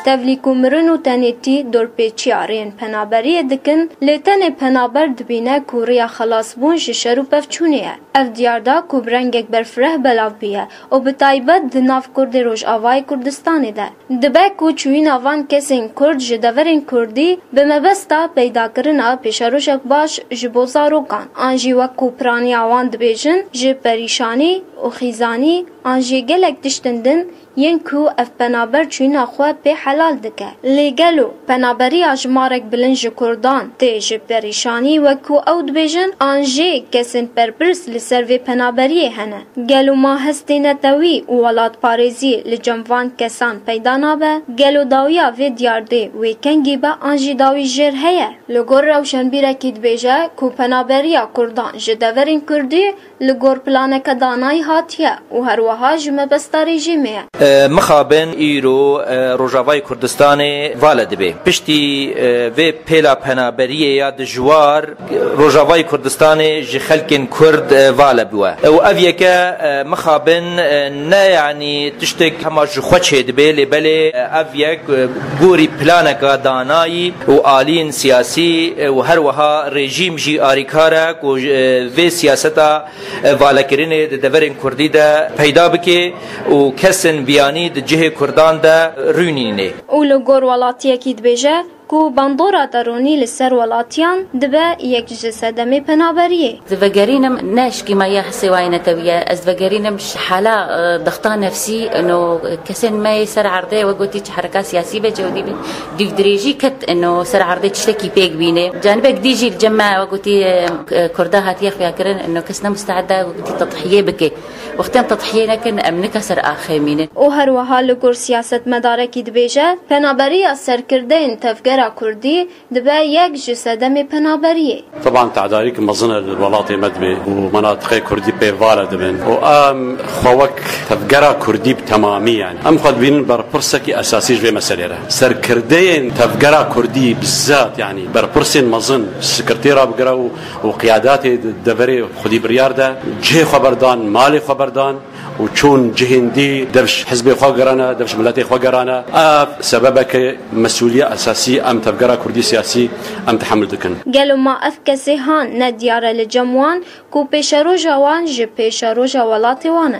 تفلیکو مرن و تنیتی دور پیچی آرین پنابری دکن لیتن پنابر دبینه کوریا خلاص بون جشر و پفچونیه. اف دیاردا کو برنگک برفره بلاو بیه و بتایبت دناف کرد روش آوای کردستانی ده. دبه کو چوین آوان کسین کرد جدورین کردی به مبستا پیدا کرنا پیشاروشک باش جبوزارو کان. آنجی وکو پرانی آوان دبیجن جه پریشانی و خیزانی آنجی گلک دشتندن ین کو اف پنابر چوین آخواه پی حلال دکه. لیگلو پنابری آجمارک بلنج کردان تی جه پریشانی وکو او دبیجن آنجی کسین پرپرس لسر و پنابری هنه. گلو ما هستی نتوی و ولاد پارزی لجموان کسان پیدا نابه گلو داویا و دیارده و کنگی با آنجی داوی جر هیه. لگور روشن بیرکی دبیجه کو پنابری کردان جدورین کردی لگور پلانک دانای هاتیه و هر وها جمع بستاری جیمه. مخابن ایرو روجاوای کردستان والد به پشتی و پیلا پنابریه یا دجوار روجاوای کردستان جخلکن کرد والد بوا و اویه که مخابن نه یعنی تشتک همه جخوچه دبه لبله اویه گوری پلانک دانایی و آلین سیاسی و هر وها رژیم جی آریکارک و سیاستا والکرین دورین کردی ده پیدا بکه و کسن بیانی ده جه کردان ده رونینه. اولو گور ولاتیه کی دبیجه کو باندورا درونی لسر ولاتیان دبه یک جسدمی پنابریه. دفقرينم ناشكي ما يحسي واينة تويا أزفقرينم حالة ضغط نفسي إنه كسن ما يسر عرضي وقلتي حركات سياسية بجودي ديف دريجي كت إنه سر عرضي تشتكي بيك بينه جانبك ديجي الجماعة وقلتي كردها هاتيخ فيها كرن إنه كسنا مستعدة وقلتي تضحية بكي وقتين تضحية لكن أمنك سر آخر مينه. وهر وحال لقور سياسة مداركي دبيجة پنابري سر كردين تفقر كردي دبا يك جسدمي پنابريه. طبعا تعداريك مظنة الولاطي مدبي ومناطق كردي بيفالا دبن وام خوك تفقرا كردي بتمامي يعني ام خد بين بربرسكي اساسي في مسألة سر كردين تفقرا كردي بالذات يعني بربرسين مظن السكرتيرة بقرا وقيادات الدفري خدي برياردة جه خبردان مالي خبردان وشون جهندي دبش حزبي خواجرانا دبش ملاتي خواجرانا سببك مسؤولية أساسية أم تفجر كردي سياسي أم تحمل دكان. قالوا ما أفكسي هان نديار لجموان كو بيشارو جوان جي بيشارو جوالاتي وانا.